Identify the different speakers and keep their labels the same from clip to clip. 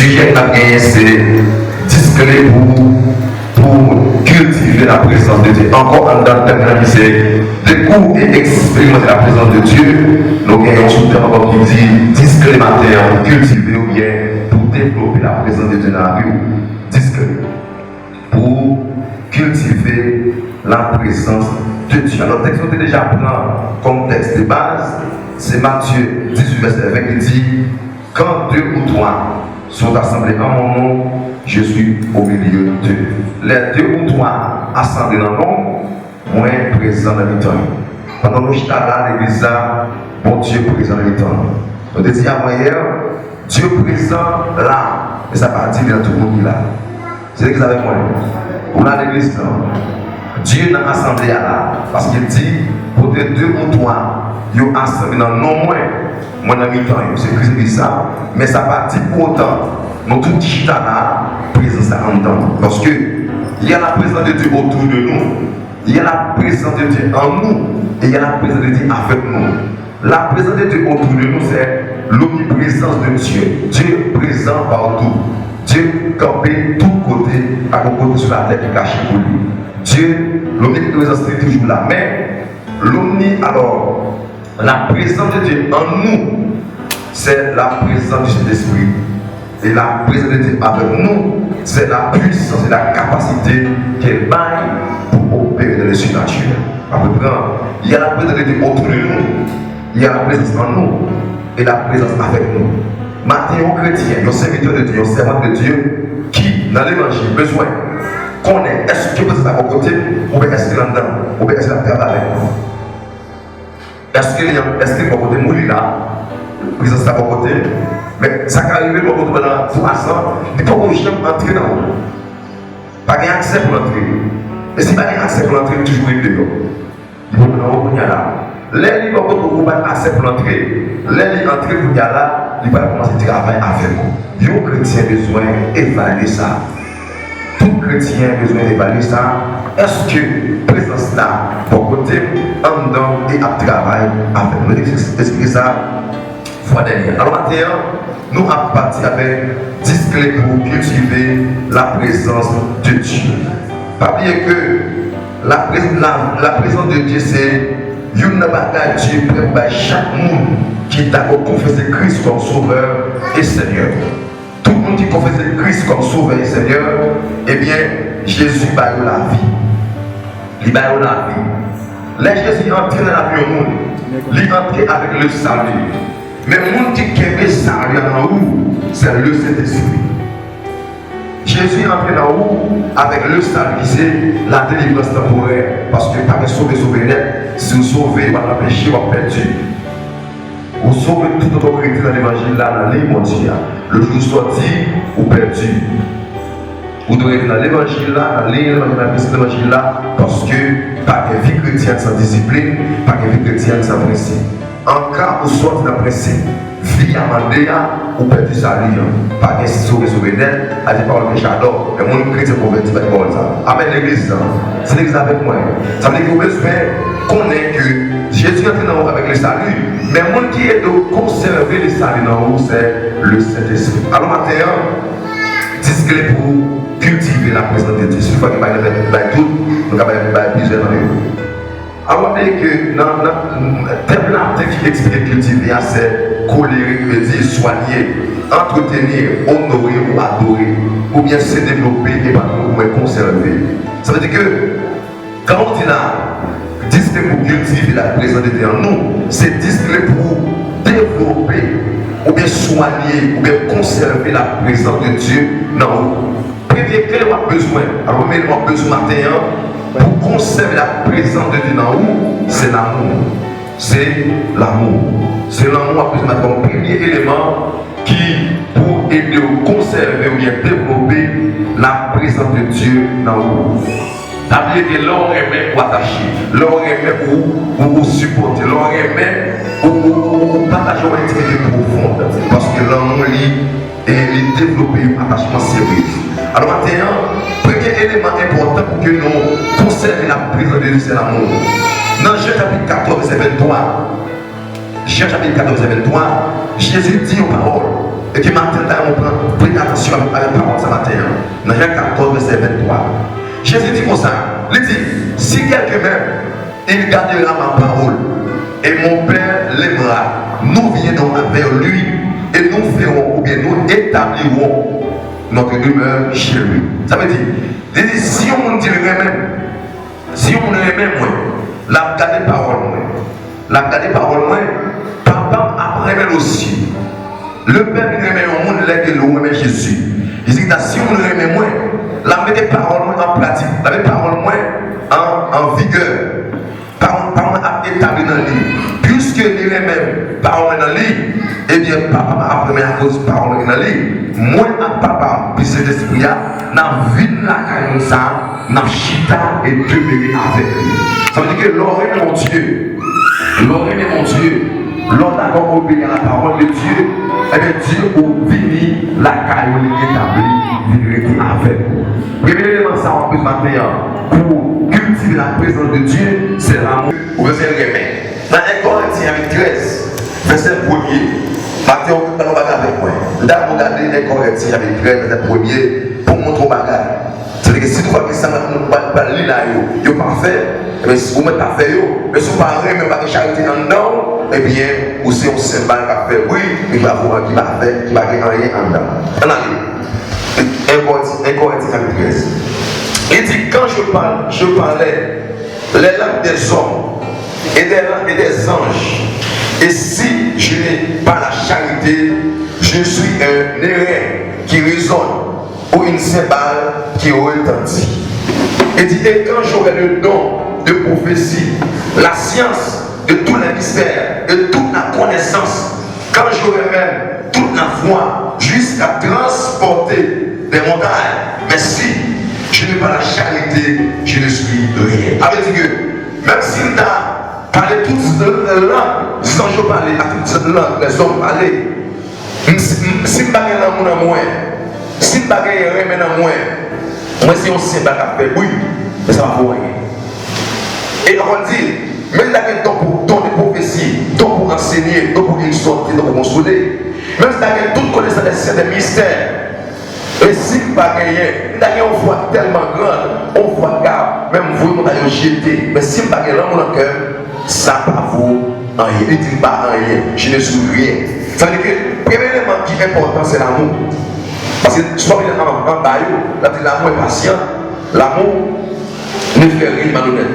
Speaker 1: sujet qu'on a gagné, c'est discret pour cultiver la présence de Dieu. Encore un dans le thème, c'est découvrir et expérimenter la présence de Dieu. Nous gagnons sous le thème encore qui dit discrémentaire pour cultiver ou bien pour développer la présence de Dieu dans la vie. Discret. Pour cultiver la présence de Dieu. Alors, le texte que déjà prend comme texte de base, c'est Matthieu 18, verset 20 qui dit quand deux ou trois sont assemblés en mon nom, je suis au milieu d'eux. Les deux ou trois assemblés dans mon nom, moi présent dans le temps. Pendant que nous sommes là, l'église là, bon Dieu présent dans le temps. On te dit avant hier, Dieu présent là, et ça va dire dans tout le monde là. C'est l'église avec moi. On a l'église là. Dieu dans l'assemblée là, parce qu'il dit, pour deux ou trois, ils sont assemblés dans le nom moi. Moi, dans mi-temps, c'est Christ qui dit ça, mais ça partit pour autant. Nous tout dit là, présence en dedans. Parce que il y a la présence de Dieu autour de nous, il y a la présence de Dieu en nous, et il y a la présence de Dieu avec nous. La présence de Dieu autour de nous, c'est l'omniprésence de Dieu. Dieu présent partout. Dieu campé de tous côtés, à côté sur la terre qui est caché pour lui. Dieu, l'omniprésence est toujours là. Mais alors, la présence de Dieu en nous, c'est la présence du Saint-Esprit. Et la présence de Dieu avec nous, c'est la puissance et la capacité qu'elle baille pour opérer dans le surnaturel. Il y a la présence de Dieu autour de nous, il y a la présence en nous et la présence avec nous. Maintenant, chrétien, un serviteur de Dieu, un servant de Dieu qui, dans l'évangile, besoin qu'on est, est-ce que vous êtes à vos côtés ou est-ce qu'il est dedans ou est-ce qu'il est avec nous? Est-ce qu'il est à vos côté, mourir là? Présence à vos côtés. Mais ça qui arrive pendant 3 ans, il ne faut pas jamais entrer dans vous. Pas d'accès pour l'entrer. Et si pas d'accès pour l'entrer, toujours il dehors. Il faut que nous là. Les livres pour pas accès pour l'entrée. Les livres entrer pour y aller là, il va commencer à travailler avec vous. Un chrétien a besoin d'évaluer ça. Tout chrétien a besoin d'évaluer ça. Est-ce que présence là, pour côté, en dedans et à travailler avec nous? Expliquer ça. Alors maintenant, nous avons parti avec 10 clés pour cultiver la présence de Dieu. Pas oublier que la présence de Dieu, c'est une bagaille Dieu pour chaque monde qui t'a confessé Christ comme Sauveur et Seigneur. Tout le monde qui confesse Christ comme Sauveur et Seigneur, eh bien, Jésus va eu la vie. Il va eu la vie. Là, Jésus est entré dans la vie au monde. Il est entré avec le salut. Mais le monde qui aime ça, c'est le Saint-Esprit. Jésus est entré dans où avec le salut qui c'est la délivrance temporaire. Parce que pas de sauver net, si vous sauvez, par le péché, vous perdu. Vous sauvez tout autre chrétien dans l'évangile là, dans l'île mondiale. Le jour sorti, vous perdu. Vous devez être dans l'évangile là, dans l'évangile là, parce que pas de vie chrétienne sans discipline, pas de vie chrétienne sans principe. En cas où soit dans le principe, vie à Mandéa ou perdu sa vie, pas de sauver net, à des paroles que j'adore, et mon chrétien converti va dire ça. Amen l'église, c'est l'église avec moi. Ça veut dire que vous devez connaître que Jésus est entré dans vous avec le salut, mais le monde qui est de conserver le salut dans vous, c'est le Saint-Esprit. Alors maintenant, discret pour cultiver la présence de Dieu. Une fois qu'il va y tout, nous allons y plusieurs années. Alors, que dans le thème qui explique cultiver, c'est colérique, veut dire soigner, entretenir, honorer ou adorer, ou bien se développer et pas ou conserver. Ça veut dire que quand on dit là, discret pour cultiver la présence de Dieu en nous, c'est discret pour développer, ou bien soigner, ou bien conserver la présence de Dieu dans nous. Premier clé, on a besoin, alors on a besoin matin, pour conserver la présence de Dieu dans nous, c'est l'amour. C'est l'amour. C'est l'amour comme premier élément qui, pour aider à conserver ou bien développer la présence de Dieu dans nous. C'est-à-dire que l'on aimait ou attacher, l'on aimait ou supporter, l'on aimait ou partager une intimité profonde. Parce que l'amour est développé un attachement sérieux. Alors maintenant, premier élément important pour que nous conservions la présence de Dieu, c'est l'amour. Dans Jean chapitre 14, verset 23, Jésus dit aux paroles, Et que matin, on prend prenez attention à la parole ce matin. Dans Jean 14, verset 23. Jésus dit comme ça. Il dit, si quelqu'un même, il gardera ma parole, et mon Père l'aimera, nous viendrons vers lui, et nous ferons, ou bien nous établirons notre demeure chez lui. Ça veut dire, si on dirait même, si on dirait même, la garder parole, la garder parole, papa après aussi. Le Père qui remet au monde, l'aide de l'eau, Jésus. Il dit, si on remet moins, la mettez parole en pratique, la mettez parole en vigueur. Parole à établir dans le lit. Puisque il remet parole dans le lit, eh bien, papa m'a appris à cause de parole dans le lit. Moi, à papa, puis cet esprit, n'a vu la caille ça, n'a chita et demeurer avec lui. Ça veut dire que l'oreille est mon Dieu. L'oreille est mon Dieu. L'on a encore obéi à la parole de Dieu, et bien Dieu a fini la caille où il est établi, il est avec vous. Premier élément, ça en plus maintenant, pour cultiver la présence de Dieu, c'est l'amour. Vous verset le remède. Dans 1 Corinthiens avec 13, verset 1er, Matthieu, on va avec moi. Là, vous regardez 1 Corinthiens avec 13, verset 1er, pour montrer au bagage. C'est-à-dire que si vous voyez que ça ne va pas lire là, il n'est pas fait, mais si vous ne mettez pas fait, mais si vous parlez, mais vous avez charité en dedans, eh bien, ou si on sait mal qu'a fait, oui, il va voir qui va faire, qui va rien en dedans. On a 1 Corinthiens 13. Il dit, quand je parlais les langues des hommes et des anges, et si je n'ai pas la charité, je suis un airain qui résonne ou une cymbale qui retentit. Il dit, et quand j'aurai le don de prophétie, la science de tous les mystères, de toute la connaissance, quand j'aurai même toute la foi jusqu'à transporter des montagnes, mais si je n'ai pas la charité, je ne suis rien. Avec Dieu, même s'il t'a parlé toutes les langues, sans je parler à toutes ces langues, les hommes parlaient, si je parle à moi, si je parle à moi, si on sait pas faire, oui, mais ça va pour rien. Et on dit, même si tu as temps pour donner prophétie, temps pour enseigner, temps pour exhorter, temps pour consoler, même si tu as toute connaissance des mystères, et si tu n'as pas gagné, tu as une foi tellement grande, on voit que même vous, vous avez jeté. Mais si tu n'as pas gagné dans mon cœur, ça ne va pas vous rien. Il ne dit pas rien, je ne suis rien. Ça veut dire que le premier élément qui est important, c'est l'amour. Parce que soit il est en bas, l'amour est patient, l'amour ne fait rien malhonnête.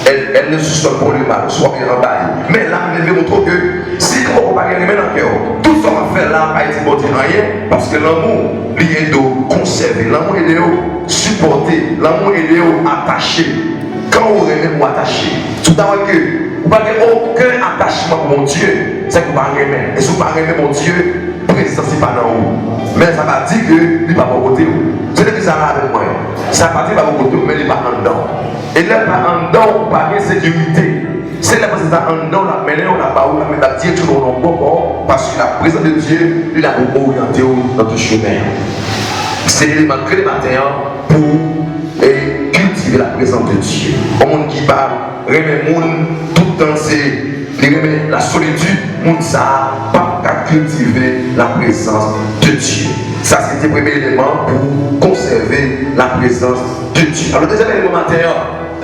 Speaker 1: Elle ne se soit pour le mal, soit bien en bas. Mais là, je montre que si on ne va pas gagner dans le cœur, tout ce qu'on fait là, pas été porté rien, parce que l'amour, il est de conserver, l'amour est de supporter, l'amour est de attacher. Quand vous aimez vous attacher, tout à l'heure que vous n'avez aucun attachement pour mon Dieu, c'est que vous ne aimez. Et si vous ne aimez mon Dieu, présence n'est pas dans vous. Mais ça va dire que il ne va pas côté. C'est ce que ça va avec moi. Ça va dire qu'il va pas côté, mais il n'est pas en dedans. Et là, en dedans, pas de sécurité. C'est là que c'est en dedans, mais là, on n'a pas où la dire tout le monde parce que la présence de Dieu, il a orienté notre chemin. C'est l'élément clé le matin pour cultiver la présence de Dieu. Au monde qui parle, remet le monde, tout le temps, c'est la solitude, le monde ça, pas qu'à cultiver la présence de Dieu. Ça, c'était le premier élément pour conserver la présence de Dieu. Alors, le deuxième élément matin,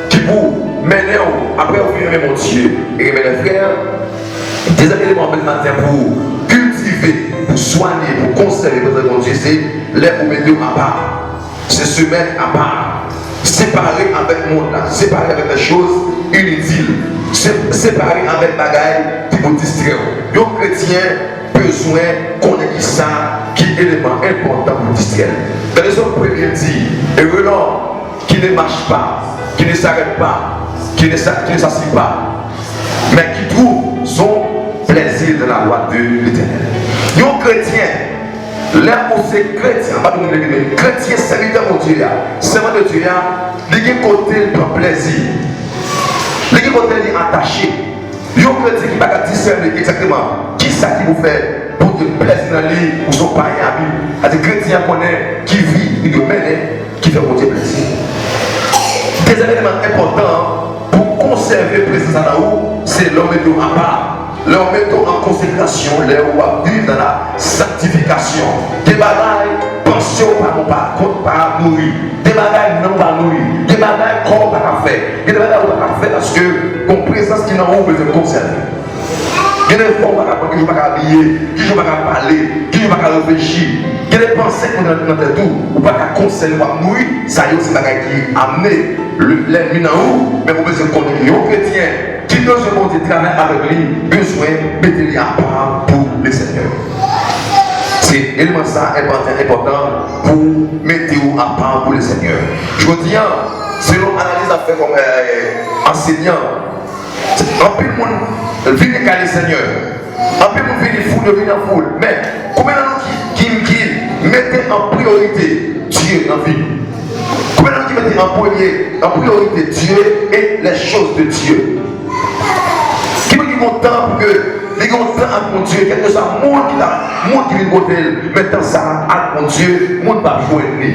Speaker 1: qui vous mener après vous aimer mon Dieu et aimer les frères, deuxième élément matin pour cultiver, pour soigner, pour conserver mon Dieu, c'est les vous mettre à part. C'est se mettre à part. Séparer avec le monde, séparer avec les choses inutiles, séparer avec les bagailles qui vous distraient. Les chrétiens besoin qu'on ait ça qui est élément important pour distraire. Dans les autres premiers dit, et Renan qui ne marche pas, qui ne s'arrête pas, qui ne s'assied pas, mais qui trouve son plaisir de la loi de l'Éternel. Les chrétiens, là où c'est chrétien, pas de chrétien, serviteur de Dieu, servant de Dieu, il y a côté de plaisir, il y a côté d'attaché. Il y a un chrétien qui ne va pas discerner exactement qui ça qui vous fait pour te plaisir dans lui ou son païen ami. C'est des chrétiens qui vit, qui mène, qui fait pour Dieu plaisir. Des éléments importants pour conserver la présence à la haut, c'est l'homme de à part. leur mettons en consécration, leur vivre dans la sanctification. Des bagailles, pension pas nourrir. Des bagailles non pas nourrir. Des bagailles corps pas faire. Des bagailles pas faire parce que, comme présence qui n'a pas besoin de conserver. Il y a des fois où on ne peut pas habiller, qui ne peut pas parler, qui ne peut pas réfléchir. Il y a des pensées qu'on a dans tête ou pas qu'à conserver, pas nourrir. Ça y est, c'est des bagailles qui amènent l'ennemi dans où, mais vous besoin de connaître les chrétiens qui doivent se monter travailler avec lui, besoin de mettre les à part pour le Seigneur. C'est élément ça important pour mettre à part pour le Seigneur. Je vous dis, selon l'analyse à faire comme enseignant, un peu de monde vient de le Seigneur. Un peu de monde vient de en foule. Mais combien de gens qui mettent en priorité Dieu dans la vie? Combien de gens qui mettent en priorité Dieu et les choses de Dieu? Qui est content pour que les gens avec mon Dieu, quel que soit le monde qui vient de côté, maintenant ça avec mon Dieu, le monde va jouer lui.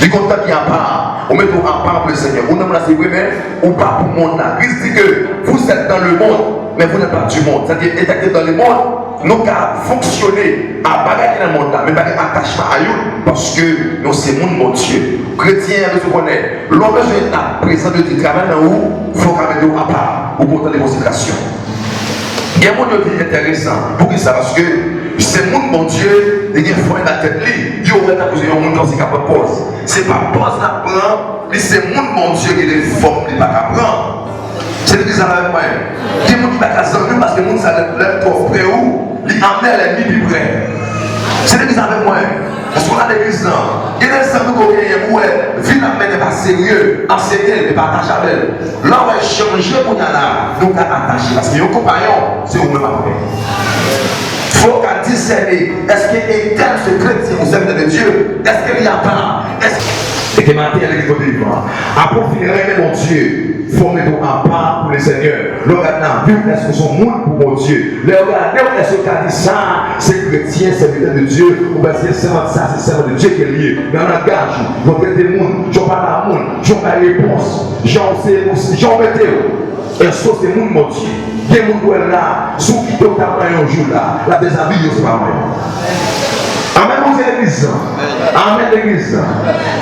Speaker 1: Les content qui en part, on met en part pour le Seigneur. On a c'est vrai, mais ou pas pour le monde là. Christ dit que vous êtes dans le monde, mais vous n'êtes pas du monde. C'est-à-dire, étant dans le monde, nous avons fonctionné à bagarrer dans le monde là, mais pas attachement à nous, parce que nous c'est le monde, mon Dieu. Chrétien, nous connaissons. L'homme besoin d'être présent de Dieu, travail dans où, il faut qu'on mette à part, ou pour de consécration. Il y a un monde intéressant pour ça, parce que c'est le monde, mon Dieu, il y a un foin dans la tête, il y a un monde qui est capable de pause. C'est pas pause la prendre, c'est le monde, mon Dieu, qui est forme, qui n'est pas capable de prendre. C'est l'église avec moi. Il y a des gens qui ne sont pas capables parce que les gens ça leur trop près où, ils amènent les plus près. C'est l'église avec moi. Parce qu'on a l'église là. Il y a des gens qui ont vie n'est pas sérieux, enseigner, mais pas attaché avec elle. Là, on va changer pour y aller. Donc, attaché. Parce que les compagnons, c'est vous-même après. Il faut qu'on discerne. Est-ce qu'il est tel ce chrétien au service de Dieu? Est-ce qu'il y a pas? Et que maintenant, il y a l'église de Dieu. Approfondir mon Dieu. Formez-nous en part pour le Seigneur. Le regardant, vu est-ce que son monde pour mon Dieu. Le regardant, est-ce que dit ça, c'est chrétien, c'est le de Dieu. Ou bien c'est ça, c'est ça de Dieu qui est lié. Dans le langage, je regarde le monde, je parle à monde, je parle la réponse. J'en mettais. Est-ce que c'est le monde, mon Dieu? Il y a des gens qui sont là, sous qui te travaillent un jour là, la déshabille, c'est pas moi. Amen, vous êtes l'église. Amen, l'église.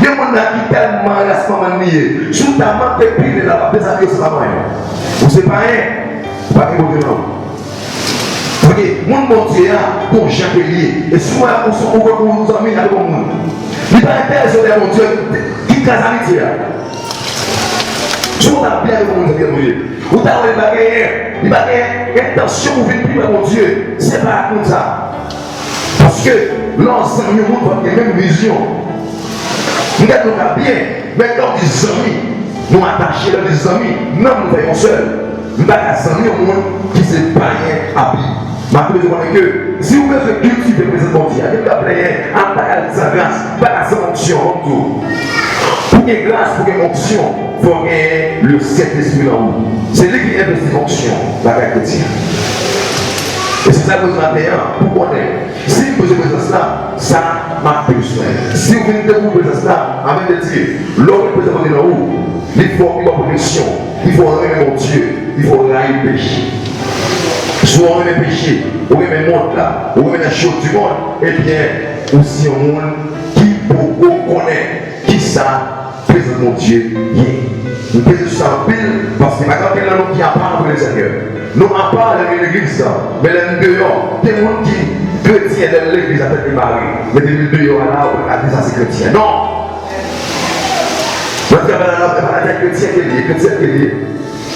Speaker 1: Il y a des gens qui tellement restent liés. Sous ta main, tu es pris là, des amis, c'est pas moi. Vous ne savez pas rien. Pas que vous dites non. Ok, mon Dieu, pour chaque lié. Et souvent, on se trouve pour nous amis avec le monde. Il n'est pas intéressé de mon Dieu qui casse l'amitié. Souvent, on a bien avec mon Dieu. Vous avez pas gagné. Il n'y a pas intention de vivre avec mon Dieu. Ce n'est pas comme ça. Parce que l'ensemble du monde va avoir la même vision. Nous sommes bien, mais dans des amis, nous attachés dans des amis, non, nous faisons seuls. Nous sommes des amis au monde qui se païen à vie. Je veux dire que si vous voulez cultiver le président mondial, vous appelez un bagage de grâce, pas la onction en tout. Pour qu'il y ait grâce, pour qu'il y ait onction, il faut qu'il y ait le Saint-Esprit en vous. C'est lui qui investit l'onction, la chrétienne. Et c'est ça que vous avez pour connaître. Si vous avez besoin de cela, ça m'a besoin. Si vous venez de vous besoin de cela, avec de Dieu, l'homme est présenté dans où il faut une protection, il faut aimer mon Dieu, il faut aimer le péché. Soit on aime le péché, on aime le monde là, on aime les choses du monde, et bien aussi un monde qui pour connaître qui ça présente mon Dieu. Nous faisons ça en pile parce que maintenant, il y a des gens qui apparent pour le Seigneur. Nous apparons de l'église, mais les dehors, il y a des gens qui chrétiens de l'église à tête de Marie, mais les dehors là, on a dit ça c'est chrétien. Non! Parce que la chrétien qui est lié, chrétien qui est lié.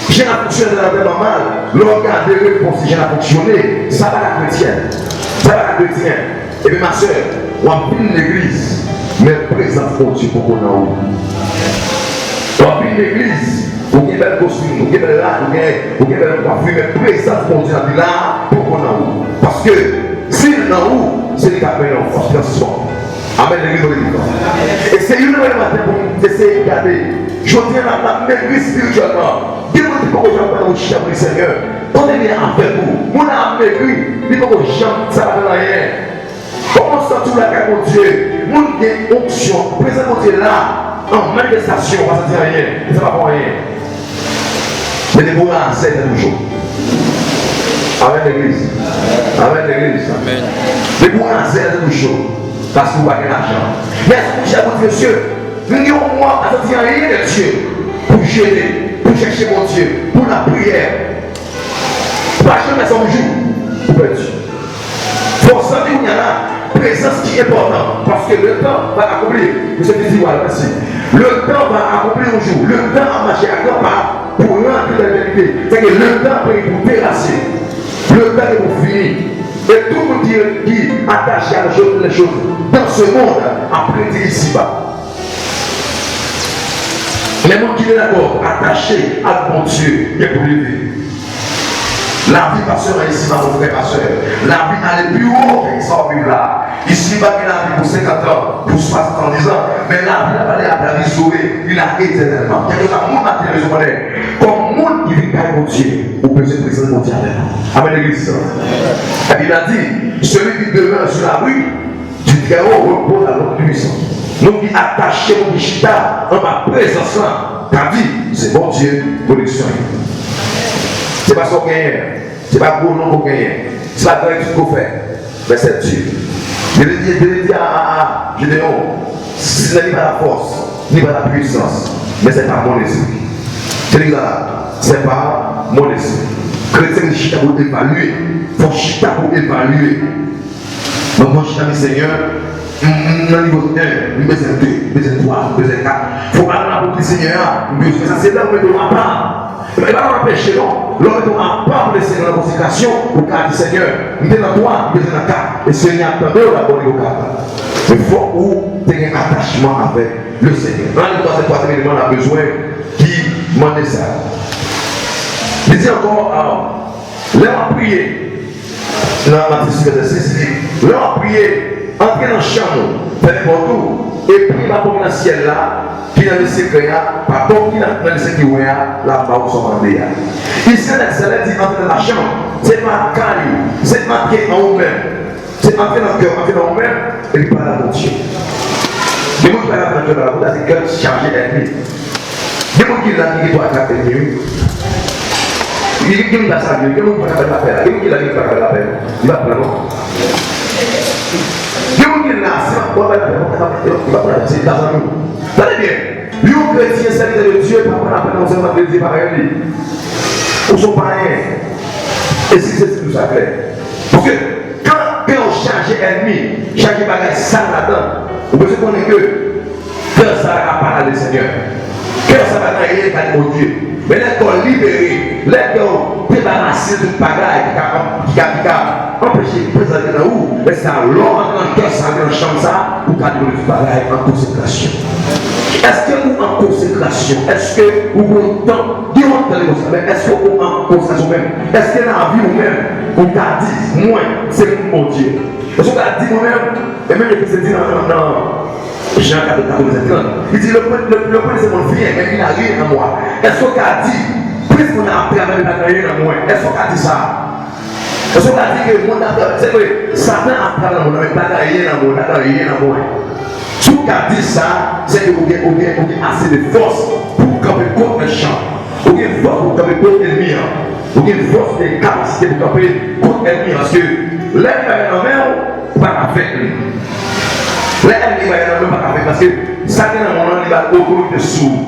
Speaker 1: J'ai la fonction de la vie normale, le regard de réponse, si j'ai la fonctionné, ça va la chrétienne. Ça va la chrétienne. Et bien ma soeur, on a pris l'église, mais présente pour Dieu pour qu'on a où. On a pris l'église. Vous avez belle costume, vous avez belle lac, vous avez belle coiffure, mais présence pour Dieu là pour qu'on a où. Parce que s'il est dans où, c'est les capelles en force transforme. Amen, l'église de l'église. Et c'est une heure matin pour essayer de regarder. Je tiens à la maigrir spirituellement. Dis-moi pourquoi je vais pas au chien du Seigneur. On est bien avec vous. Mon âme maigri, dis-moi que j'aime ça va rien. Comment ça tout là avec mon Dieu? Mon Dieu, onction, présent mon Dieu là, en manifestation, on va se dire rien. Ça va pas rien. Mais les moments, c'est toujours. Amen. l'église. Amen l'église. Mais pour un c'est tout chaud. Parce que vous avez l'argent. Mais cher monsieur, nous avons moi à sortir rien de Dieu pour gêner, pour chercher mon Dieu, pour la prière. Pas jamais son jour pour être Dieu. Pour sentir qu'il y a la présence qui est importante. Parce que le temps va accomplir. Monsieur dit voilà, merci. Le temps va accomplir un jour. Le temps a marché à grand pas pour rentrer dans la vérité. C'est que le temps peut vous terrasser. Le temps est pour finir. Et tout le monde qui est attaché à les choses dans ce monde, après ici-bas. Les gens qui sont d'accord, attachés à mon Dieu, il est pour lever. La vie pasteur ici, ma frère pasteur. La vie allait plus haut qu'ils sont vivre là. Ici, il a la vie pour 50 ans, pour 60 ans, 10 ans. Mais la vie, elle a la vie sauvée, il a éternellement. Quelque chose à mon matériel, comme monde qui vit par mon Dieu, au besoin de présenter mon Dieu avec nous. Amen l'église. Et puis il a dit, celui qui demeure sur la rue, du très haut repose à l'autre puissant. Nous qui attachons mon chita en ma présence là, car dit, c'est bon Dieu, connexion. Ce n'est pas ce qu'on gagne, ce n'est pas pour nous qu'on gagne, ce n'est pas pour tout qu'on fait, mais c'est Dieu. Je l'ai dit à Gédéon, ce n'est pas la force, ni pas la puissance, mais ce n'est pas mon esprit. Je dis là, ce n'est pas mon esprit. Chrétien, chita pour évaluer, il faut chita pour évaluer. Donc, moi, je dis, Seigneur, dans le niveau 1, nous besoin 2, nous besoin 3, nous besoin 4. Il faut aller dans le Seigneur, nous besoin ça, c'est là où nous devons apprendre. Il ne va pas empêcher, non. L'homme est en part de laisser dans la consécration pour dire Seigneur, nous sommes dans toi, nous sommes dans 4. Et Seigneur, attendez la bonne au 4. Il faut que tu aies un attachement avec le Seigneur. Dans le troisième élément, on a besoin qui m'en est ça. Il dit encore, l'heure à prier, dans Matthieu 6, verset 6, il dit, l'heure à prier, entrer dans le champ, faire tout, et puis la pompe dans le ciel là, qui dans le secret, par contre, qui dans le secret, là, où sont vendés. Ici, l'excellent dit entrer dans la chambre, c'est pas calme, c'est marqué en vous-même, c'est entrer dans le cœur, entrer dans vous-même, et puis parler à mon Dieu. Les gens qui parlent à mon Dieu, c'est le cœur chargé d'ennemi. Les gens qui l'ont dit, doivent attraper mieux. Il dit qu'il va s'habiller, il va faire la paix, il va faire la paix, il va faire la paix. Il va c'est dans nous. Tenez bien, lui, au chrétien, serviteur de Dieu, par rapport à l'enseignement de Dieu par lui. Ou son païen. Et si c'est tout ça clair. Parce que quand on charge ennemi, charge bagage sale là-dedans, vous pouvez connaître que ça va parler le Seigneur. Que ça va rien qu'à mon Dieu. Mais là, qu'on libéré, là, qu'on débarrassé de bagaille qui a empêché de présenter dans où, mais ça l'homme dans le cœur, ça dans le champ, ça, ou qu'à donner du bagaille en consécration. Est-ce que vous en consécration? Est-ce que vous avez le temps mais est-ce que vous en consécration même? Est-ce que dans la vie vous-même, vous avez dit, moi, c'est mon Dieu? Est-ce que vous avez dit moi-même, et même le président dans Jean 4, il dit le point c'est mon vient, mais il n'a rien à moi. Est-ce qu'on a dit, puisqu'on a appris à mettre la rien à moi, est-ce qu'on a dit ça? Est-ce qu'on a dit que mon c'est que Satan a appris à moi, mais pas rien à moi, pas rien à moi. Si on a dit ça, c'est que vous avez assez de force pour camper contre le champ. Vous avez une force pour camper contre l'ennemi. Vous avez une force de capacité pour camper contre l'ennemi. Parce que l'ennemi va en mer, pas avec lui. L'ennemi va en mer, pas avec. Parce que Satan dans mon nom, il va beaucoup de sous.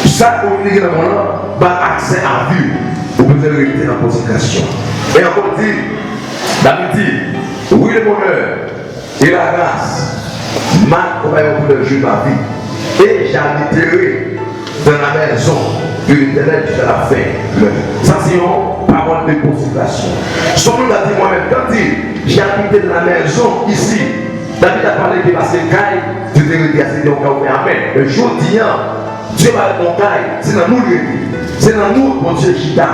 Speaker 1: Satan dans mon nom, va accès à vue. Vous pouvez rester dans la consécration. Et encore dit, David dit, oui le bonheur et la grâce m'a accompagné pour le jour de ma vie. Et j'habiterai dans la maison de l'Éternel jusqu'à la fin. Ça c'est une parole de consécration. Son nom a dit moi-même, quand il j'ai habité dans la maison ici, David a parlé de la sécaille, tu te dis à ce qu'on fait amen. Le jour d'hier, Dieu va être ton caille, c'est dans nous c'est dans nous, mon Dieu, Chita.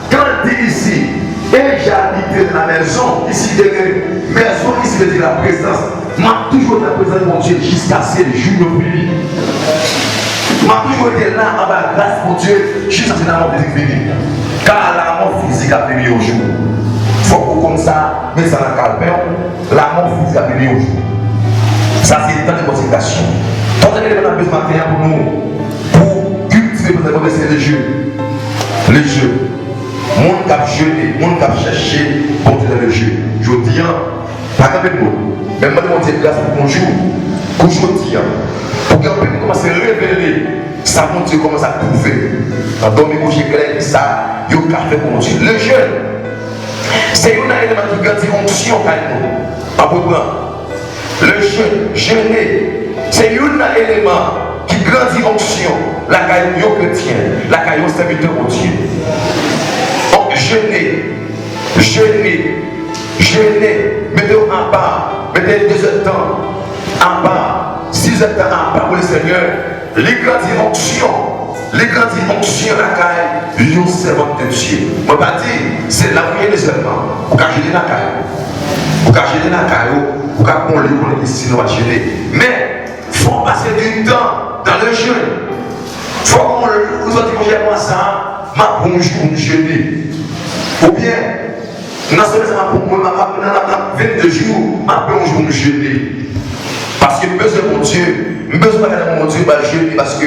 Speaker 1: Quand il dit ici, et j'ai habité dans la maison, ici, de maison, ici, veut dire la présence. M'a toujours été présent de mon Dieu jusqu'à ce jour de vie. M'a toujours été là en bas grâce mon Dieu jusqu'à ce que la mort physique finisse. Car la mort physique a fini au jour. Il faut qu'on comme ça, mais ça n'a qu'à le faire. La mort physique a fini au jour. Ça c'est une consécration. Quand on a besoin de pour nous, pour cultiver le Seigneur les jeux. monde qui a jeûné, monde qui a cherché pour Dieu dans le jeu. Je dis, pas de monde. Même moi, je dis grâce pour mon jour. Qu'aujourd'hui, pour que nous commence à révéler, ça mon Dieu commence à prouver. Dans le domaine où j'ai clair, ça, il y a un café pour mon Dieu. Le jeûne, c'est un élément qui grandit onction à nous. Le jeûne, jeûner, c'est un élément qui grandit onction. La caille chrétien, la caille serviteur mon Dieu. Donc, jeûner, mettez-vous en bas, mettez 2 heures de temps en bas, 6 heures de temps en bas pour le Seigneur. Les grandes onctions, la caille, ils servent de Dieu. Je ne vais pas dire, c'est la prière des éléments. Vous pouvez jeûner la caille. Vous pouvez jeûner la caille, vous pouvez prendre le pour ici, nous va jeûner. Mais, il faut passer du temps dans le jeûne. Il faut qu'on vous autres qui moi ça, ma bonjour, jeûner. Ou bien, dans ce moment, pour moi, 22 jours, ma bonjour, jeûner. Parce que besoin de mon Dieu, besoin de mon Dieu, je jeûner parce que,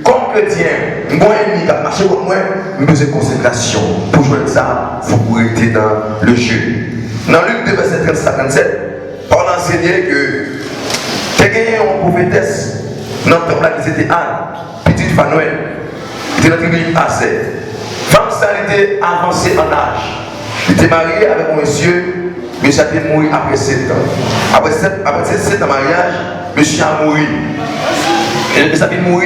Speaker 1: comme chrétien, moi, ennemi qui a marché contre moi, besoin de concentration. Pour jouer ça, il faut être dans le jeûne. Dans Luc 2, verset 37, Paul a enseigné que quelqu'un une prophétesse dans le temple qui c'était Anne, petite Fanuel, qui était dans la tribu assez. Femme, ça était avancée en âge. Il était marié avec un monsieur. Monsieur a été mort après 7 ans. Après 7 ans de mariage, monsieur a mouru. Et monsieur a été mort,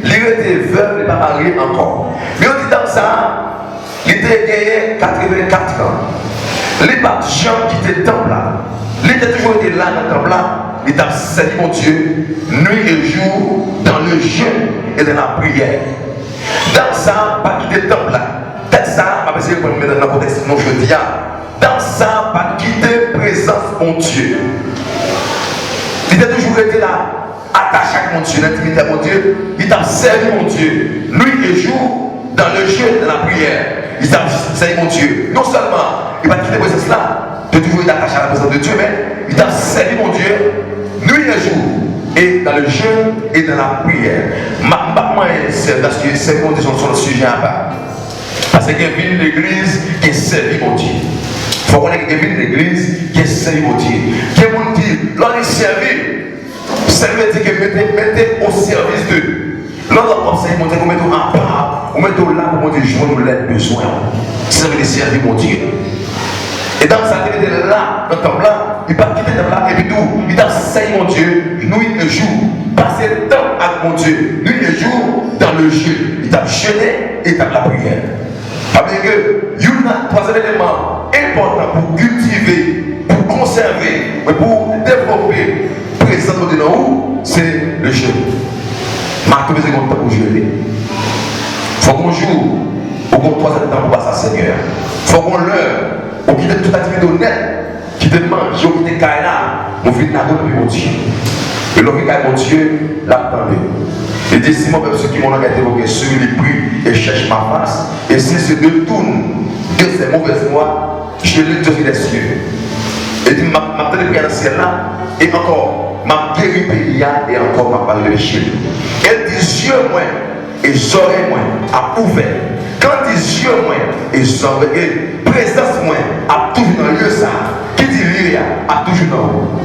Speaker 1: il était veuve, il n'est pas marié encore. Mais on dit dans ça, il était gagné 84 ans. Les papes Jean qui étaient temple là, il était toujours été là dans le temple là, il a servi mon Dieu, nuit et jour, dans le jeûne et dans la prière. Dans ça, pas quitter le temple là. Dans ça, pas essayer de mettre dans le contexte non je dis. Dans ça, pas quitter la présence de mon Dieu. Il a toujours été là, attaché à mon Dieu, l'intimité à mon Dieu. Il a servi mon Dieu, nuit et jour, dans le jeûne, dans la prière. Il a servi mon Dieu. Non seulement, il va quitter la présence là, il a toujours été attaché à la présence de Dieu, mais il a servi mon Dieu, nuit et jour, et dans le jeûne et dans la prière. C'est parce que c'est mon Dieu sur le sujet à part. Parce qu'il y a une église qui est servie mon Dieu. Il faut qu'on ait une église qui est servie mon Dieu. Qui est mon Dieu, l'on est servi. Ça veut dire que mettez au service d'eux. L'on doit penser, mon Dieu, qu'on mette en part, on met là pour mon Dieu, je vous l'aide besoin. Ça veut dire servir mon Dieu. Et dans sa tête là, dans le temple là, il va quitter le temple là, et puis tout, il a servi mon Dieu, nuit et jour. Passer le temps avec mon Dieu, nuit et jour, dans le jeu. Il a jeûné et il a la prière. Parce que il y a un troisième élément important pour cultiver, pour conserver, mais pour développer présent de nous, c'est le jeûne. Marquez les secondes pour jeûner. Il faut qu'on joue, au qu'on troisième temps pour passer à Seigneur. Il faut qu'on l'heure, on quitte toute activité honnête, qui te mange, qui te caille là, on vit dans mon Dieu. Et l'homme qui a mon Dieu, l'attendait. Il dit, si moi, ceux qui m'ont engagé vos questions, ils prient et cherchent ma face. Et si se détournent de ces mauvaises voies, je les donne des cieux. Et il dit, ma tête est dans le ciel là, et encore, ma guéri pays et encore ma parole de ciel. Elle dit, yeux moins et oreilles moins à ouvert. Quand dit yeux moins et oreilles, et présence moins à toujours dans le lieu ça, qui dit lieu à toujours dans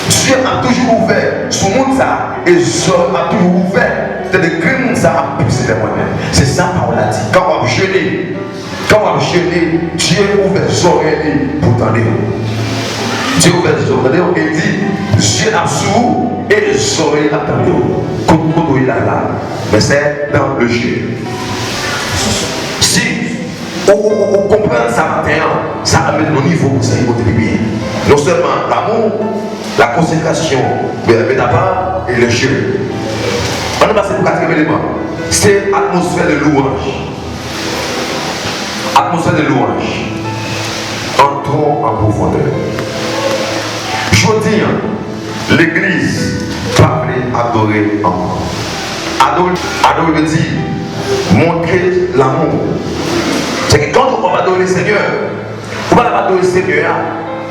Speaker 1: Dieu a toujours ouvert son monde ça et Dieu a toujours ouvert. C'est-à-dire que le monde ça a poussé vers moi-même. C'est ça qu'on a dit. Quand on va jeûner, Dieu ouvert les oreilles pour t'entendre. Dieu ouvert les oreilles et dit Dieu a sourd et les oreilles attendent. Comme il est là. Mais c'est dans le jeu. Si on comprend ça matin, ça amène nos niveaux pour ça, il va bien. Non seulement l'amour, la consécration, mais d'abord et le jeu. On a passé pour 4e élément. C'est l'atmosphère de louange. Atmosphère de louange. Entrons en profondeur. Je dis, l'église va adorer encore. Adorer veut dire montrer l'amour. C'est que quand on va adorer le Seigneur, on va adorer le Seigneur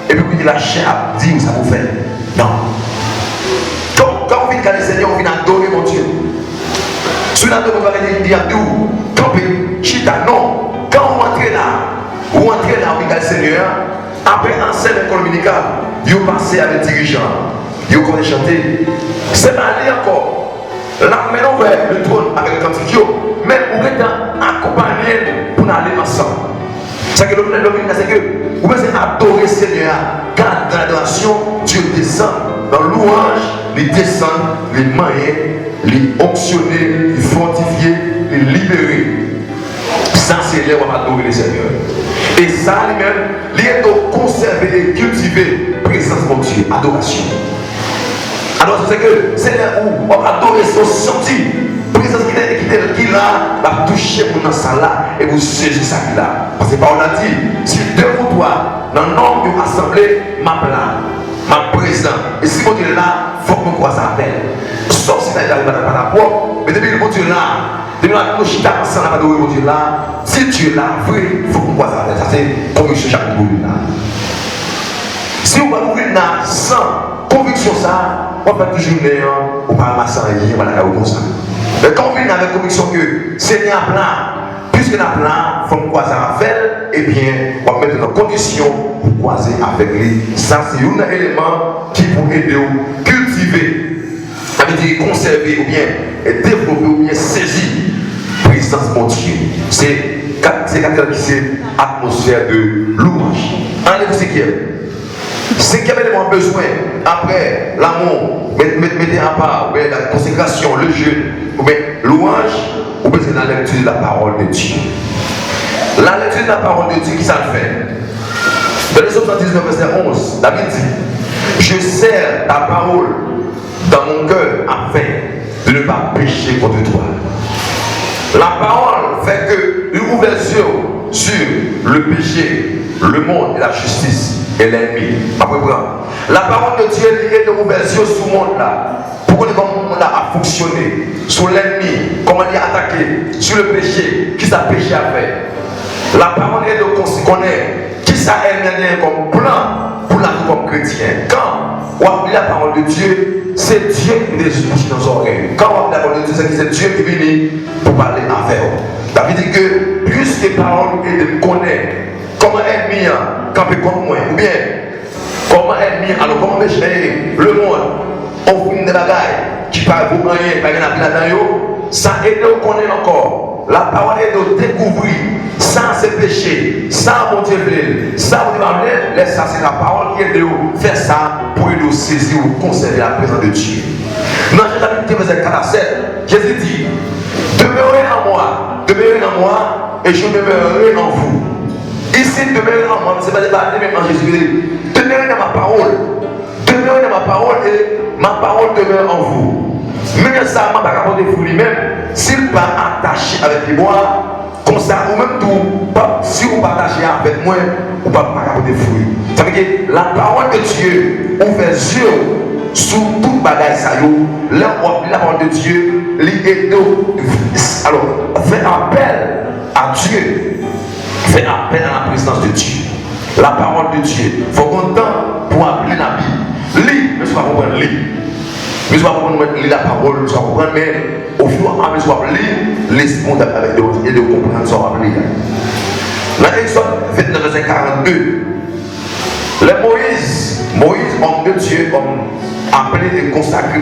Speaker 1: et puis il la chair à dire où ça vous fait. Non. Quand on vient dans le Seigneur, on vient adorer mon Dieu. Si on adore, on va dire d'où camper, chita, non. Quand vous entrez là, au Seigneur, après un seul communical, vous passez avec le dirigeant, vous connaissez chanter. C'est pas aller encore. Là, maintenant, vers le trône avec le cantique, mais vous êtes accompagné pour aller ensemble. C'est que l'homme, c'est que vous pouvez adorer le Seigneur, car dans l'adoration, Dieu descend dans louange, il descend, il mailler, il onctionner, il fortifier, il libérer. Ça, c'est là où on va adorer le Seigneur. Et ça, lui-même, il est conserver et cultiver présence de Dieu, adoration. Alors, c'est que c'est là où on va adorer son senti. Présence qui là, va toucher mon ensemble là et vous saisissez ça là. Parce que Paul a dit, si deux ou trois, dans le nom de l'assemblée, ma plan, ma présence. Et si mon Dieu est là, il faut que nous croisions avec. Sauf si nous n'arrivons pas à rapport, mais depuis que mon Dieu est là, depuis que nous chita ensemble à adorer mon Dieu là, si Dieu est là, vrai, il faut que nous croisions avec. Ça c'est conviction chaque jour là. Si vous ne pouvez pas sans conviction ça, on va toujours néant, on va ramasser rien, on va la comme ça. Mais quand on vient avec conviction que c'est un plan, puisque un plan, il faut nous croiser avec, eh bien, on va mettre dans condition pour croiser avec lui. Ça, c'est un élément qui peut aider à cultiver, ça veut dire conserver ou bien développer ou bien saisir la présence de Dieu. C'est quelqu'un qui c'est atmosphère de louange. Allez, vous c'est qu'il y avait besoin, après l'amour, mettez à part, la consécration, le jeûne, louange, ou bien c'est la lecture de la parole de Dieu. La lecture de la parole de Dieu, qui ça le fait? Dans les 79, verset 11, David dit, je serre ta parole dans mon cœur afin de ne pas pécher contre toi. La parole fait que l'ouverture sur le péché, le monde et la justice et l'ennemi. La parole de Dieu est de l'ouverture sur le monde là. Pourquoi le monde a fonctionné? Sur l'ennemi, comment il a attaqué? Sur le péché, qui ça péché à faire? La parole est de connaître qui ça est comme plan pour la vie comme chrétien. Quand on lit la parole de Dieu, c'est Dieu qui nous bouche dans nos oreilles. Quand on lit la parole de Dieu, c'est Dieu qui vient pour parler avec nous. David dit que plus les paroles est de connaître comment ennemi camper contre moi, ou bien comment ennemi, alors comment mécher le monde, on fait des bagailles qui parlent pour rien, pas rien là-dedans, ça aide à connaître encore. La parole est de découvrir sans ses péchés, sans mon Dieu, sans mon Dieu, ça c'est la parole qui est de faire ça pour nous saisir ou conserver la présence de Dieu. Dans Jésus verset 4 à 7, Jésus dit, demeurez en moi, et je demeurerai en vous. Ici, demeurez en moi, c'est pas demeurer en Jésus, demeurez dans ma parole et ma parole demeure en vous. Même ça, je ne vais pas rapporter fruit lui-même, s'il n'est pas attaché avec moi, comme ça, ou même tout, si vous ne pas attaché avec moi, vous ne pouvez pas rapporter fruit. Ça veut dire que la parole de Dieu ouvre les yeux sur toute bagaille, la parole de Dieu, alors, fait appel à Dieu, fait appel à la présence de Dieu. La parole de Dieu, il faut qu'on temps pour appeler la Bible. Lis, mais je ne vais pas comprendre, lis. Mais je ne vais pas comprendre la parole, je ne vais pas comprendre, mais au fur et à mesure, lis, laisse-moi avec d'autres et de comprendre ce qu'on va lire. Dans l'Exode 29, verset 42, Moïse, homme de Dieu, appelé et consacré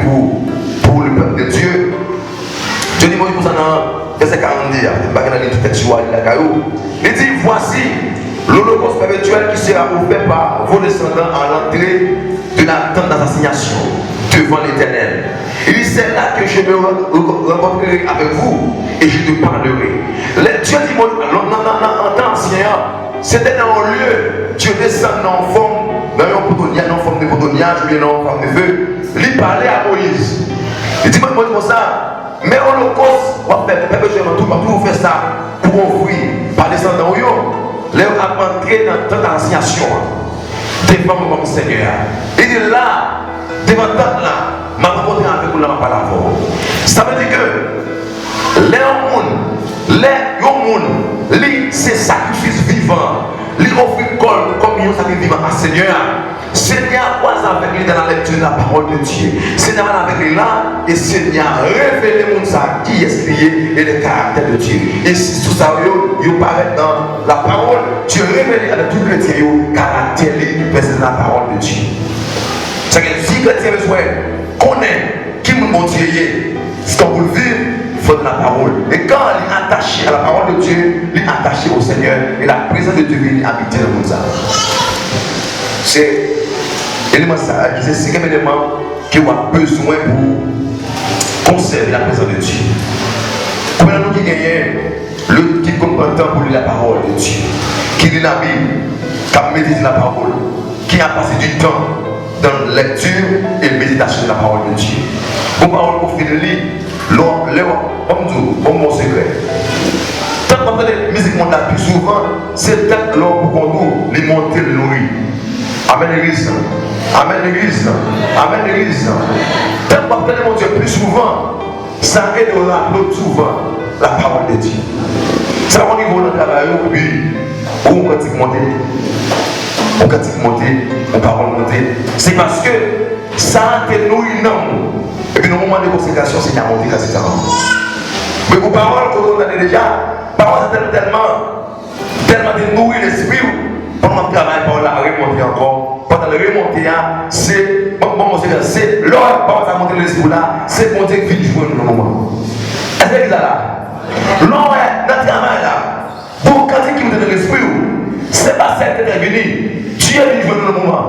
Speaker 1: pour le peuple de Dieu. Dieu dit Moïse pour ça dans verset 42, il dit, voici l'holocauste perpétuel qui sera ouvert par vos descendants à l'entrée de la tente d'assignation devant l'Éternel. Il dit, c'est là que je me rencontrerai avec vous et je te parlerai. Dieu dit, en temps ancien, c'était dans un lieu, Dieu descend en forme de potoniage, ou bien en forme de feu. Il parlait à Moïse. Il dit, Moïse, comme ça, mais l'holocauste, on va faire perpétuellement tout, vous faire ça pour offrir par descendants. Là, on a entré dans toute l'assignation. Devant mon Seigneur. Il dit là, devant tant là, ma rencontre avec vous, là, ma parole. Ça veut dire que les gens, c'est sacrifice vivant. Ils offrent comme communion, ça veut dire à Seigneur. Seigneur, quoi ça avec lui dans la lecture de la parole de Dieu. Seigneur, avec lui là, et Seigneur, révélez mon ça qui est lié et le caractère de Dieu. Et si tout ça, il paraît dans la parole, Dieu révèle avec tout chrétien le caractère du président de la parole de Dieu. C'est que si chrétien besoin connaît qui mon Dieu est, ce qu'on veut vivre, il faut de la parole. Et quand il est attaché à la parole de Dieu, il est attaché au Seigneur et la présence de Dieu vient habiter dans le monde. C'est l'élément ça, c'est le cinquième élément qui a besoin pour conserver la présence de Dieu. Comment nous qui gagnons le qui comprend temps pour lire la parole de Dieu, qui lit la Bible, qui a médité la parole, qui a passé du temps dans la lecture et la méditation de la parole de Dieu. Pour parole pour finir de lire, mon secret. Tant qu'on entend la musique mondiale plus souvent, c'est peut-être l'homme pour qu'on les monter le nourrir. Amen l'église. Amen l'église. Amen l'église. Tant qu'on entend mon Dieu plus souvent, ça aide à rappeler souvent la parole de Dieu. Ça va au niveau de notre travail, puis on continue monter. On continue monter, on parole monter. C'est parce que ça te nourrit non. Et puis, dans le moment de consécration, c'est qu'à monter, etc. Mais vos paroles, quand on a déjà, paroles tellement de nourrir l'esprit, pendant le travail, par la remonter encore. Pendant le remonter, c'est l'heure, par la monter l'esprit là, c'est monter qui vient jouer dans le moment. Est-ce que c'est là? L'heure, notre travail là, pour quand il monte dans l'esprit, c'est pas ça qui est venu. Dieu est venu jouer dans le moment.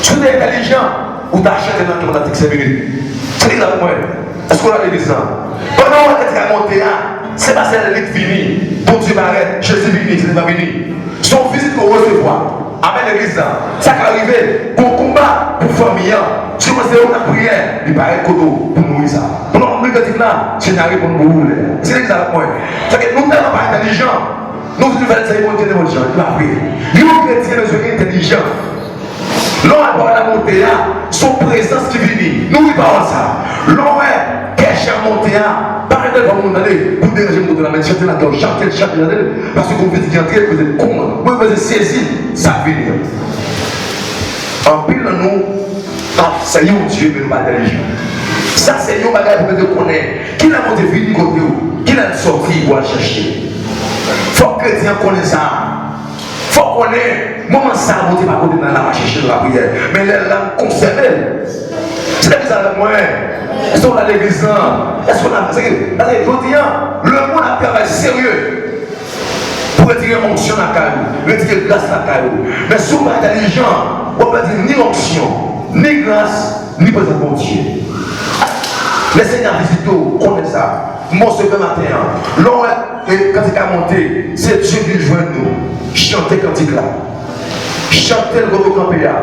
Speaker 1: Tu es intelligent, ou tu as acheté dans le moment de 5 minutes. C'est ça pour moi. Est-ce qu'on a l'église là? Pendant que tu as monté là, c'est pas celle qui est finie. Bon Dieu m'arrête, je suis venu, c'est pas venu. Son visite pour recevoir. Amen l'église là. Ça qui arrive, pour combat, pour famille, tu vois c'est où la prière, il paraît coteau pour nourrir ça. Pendant que tu es là, c'est n'arrive pas pour nous. C'est l'église là pour moi. C'est que nous ne sommes pas intelligents. Nous devons faire des bonnes gens, il va prier. Nous chrétiens, nous sommes intelligents. L'on a la montée là, son présence qui vient. Nous, il parle ça. L'on est caché à monter là. Par exemple, on va pour déranger mon de la main, chanter la gorge, chanter, parce qu'on veut dire qu'il vous êtes con. Moi, vous êtes saisi, ça vient. En pile, nous, c'est un Dieu, mais nous pas intelligent. Ça, c'est un bagage pour nous connaître. Qui l'a monté vite côté où? Qui l'a sorti pour aller chercher? Il faut que les chrétiens connaissent ça. Il faut qu'on ait, moment ça, monter par côté dans la chercher de la prière. Mais les langues conservées. C'est l'église avec moi. Est-ce qu'on a l'église là? Est-ce qu'on a. Je dis, le monde a travaillé sérieux pour retirer l'onction à la caillou, retirer grâce à la caillou. Mais si on n'est pas intelligent, on ne peut dire ni onction, ni grâce, ni présence de Dieu. Les seigneurs visiteurs connaissent ça. Mon secret matin, l'on quand il a monté, c'est Dieu qui joue nous. Chanter quand il là. Chanter le gros campé là.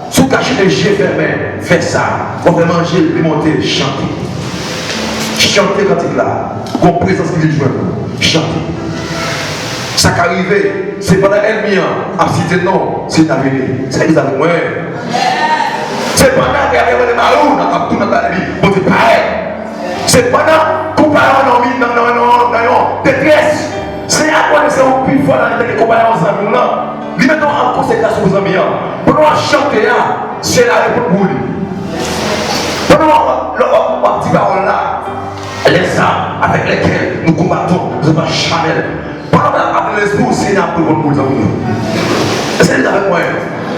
Speaker 1: Sous cacher les yeux fermés, fais ça. On va manger, puis monter, chanter. Chanter quand il là. Qu'on présence qui joue nous. Chanter. Ça qui arrive, c'est pendant elle mien. À citer non, c'est ta venue. C'est les amis. C'est pendant qu'elle arrive de Marou, dans tout notre vie. On dit pareil. C'est pendant qu'on parle en vie, non, détresse. C'est à quoi c'est au plus fort dans les compagnons ensemble là. Lui mettons en conséquence aux amis. Pour nous chanter là, c'est la réponse pour lui. Pour nous, on dit parole là, les armes avec lesquelles nous combattons, nous sommes charnels. Pendant que l'esprit, c'est la pour nous. C'est avec moi.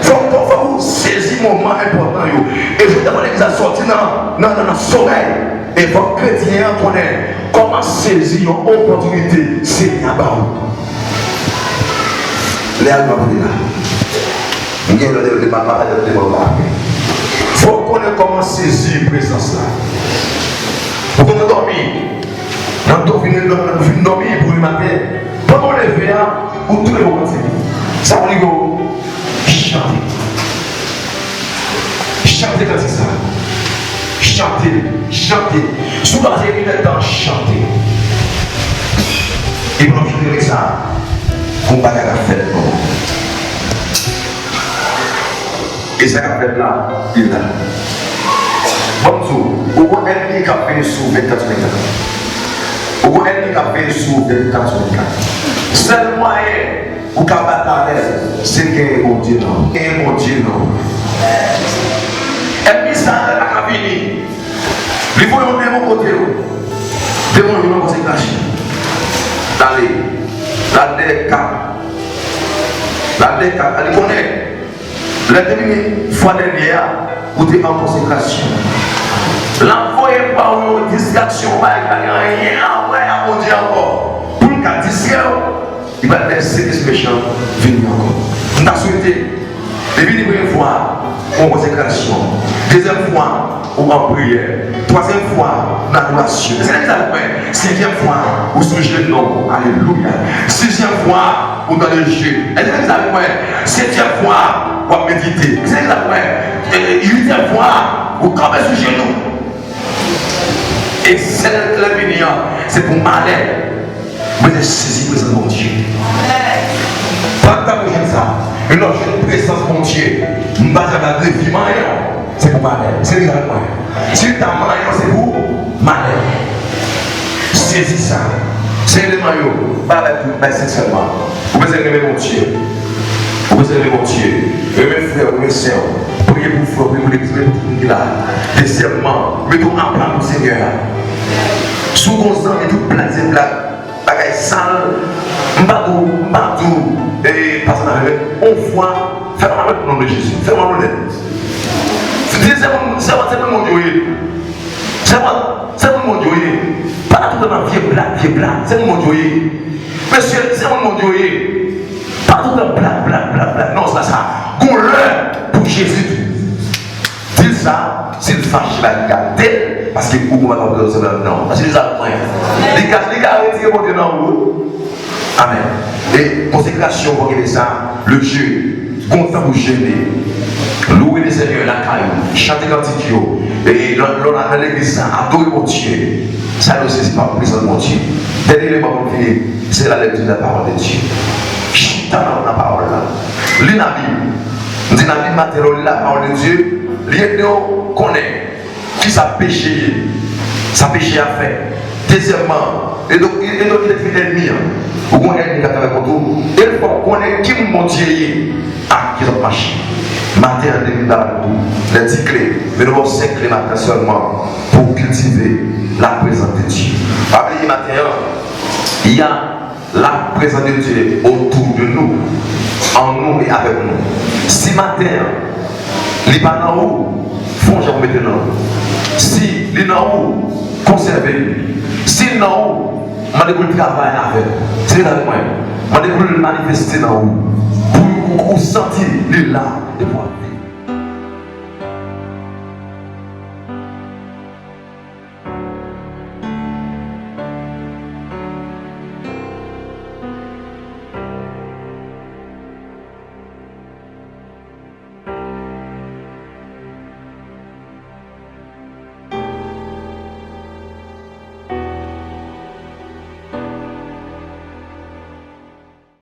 Speaker 1: Il faut vous saisir un moment important. Et je demande que vous sortir dans le sommeil. Et il faut que les chrétiens connaissent comment saisir une opportunité. C'est un baron. Les Allemands sont là. Il faut connaître comment saisir la présence là. Pour qu'on ait dormi. Quand on finit de dormir pour le matin, pendant les veillants, pour tous les moments, ça va dire chanter. Chanter comme ça. Chanter. Sous la série de temps, chanter. Et pour nous avec ça, on va faire la fête. Et ça va faire là, il est là. Bonjour, au moins ennemi qui a fait sous 24 ans. Au moins ennemi qui a fait sous 24 ans. Seul moyen pour qu'à battre, c'est que vous mon Dieu, non. Et mon Dieu, non. Et puis ça, la cabine. Il faut y aller mon côté. Devant une conséquence. D'aller. La déca. La déca, elle connaît. La fois dernière, où tu es en consécration. L'envoyer par une distraction, il n'y a rien à mon Dieu encore. Pour le cas il va laisser les méchants venir encore. On a souhaité, depuis la première fois, en consécration. Deuxième fois, en prière. Troisième fois, en adoration. Cinquième fois, au sujet de nom. Alléluia. Sixième fois, ou dans le jeu. Septième fois, ou à méditer. Huitième fois, ou camper sur genoux. Et c'est l'avenir, c'est pour m'aller. Vous êtes saisi présent mon Dieu. Pas de temps ça. Une autre présence mon Dieu. Je ne vais pas dire que c'est pour m'aller. C'est exactement. Si tu as mal, c'est pour m'aller. Saisis ça. C'est le maillot. Pas avec seulement. Vous pouvez aimer mon Dieu. Vous pouvez aimer mon Dieu. Mes frères, mes sœurs. Priez pour vous, priez pour l'église, priez pour tout là. Deuxièmement, mettons en plan pour le Seigneur. Sous constant, et tout plaisir, bagaille sale, m'badou, et parce qu'on on voit, fais-moi le nom de Jésus, fais-moi l'honnête. C'est mon Dieu. C'est mon Dieu. Pas tout le monde vieux blanc, c'est mon Dieu. Monsieur, c'est mon Dieu. Pas tout le monde blanc. Non, c'est pas ça. Qu'on l'heure pour Jésus. Dis ça, s'il fâche la garder. Parce que vous m'avez compris, non. Parce que les arguments, les gars retirez mon Dieu dans vous. Amen. Et consécration, vous regardez ça, le jeu, content vous gêner. Louer les Seigneurs, la caille, chanter cantique, et l'on a l'église, adorer mon Dieu. Ça aussi, c'est pas présent de mon Dieu. Dernier élément pour finir, c'est la lecture de la parole de Dieu. Chita dans la parole là. Lis la Bible. On dit la Bible matérielle, la parole de Dieu, l'Éternel connaît. Qui ça péché à faire. Deuxièmement, et donc il est ennemi. Ou qu'on est ennemi avec vous. Il faut qu'on ait qui mon Dieu à qui ont marché. Matin en demi les 10 clés, mais nous avons 5 clés matin seulement pour cultiver la présence de Dieu. Après matin, il y a la présence de Dieu autour de nous, en nous et avec nous. Si matin, il n'est pas dans haut, faut que je remette dans haut. Si il est dans haut, conservez-le. Si il est dans haut, je vais travailler avec. C'est là moi. Je vais manifester dans haut. Pour sentir, il est là.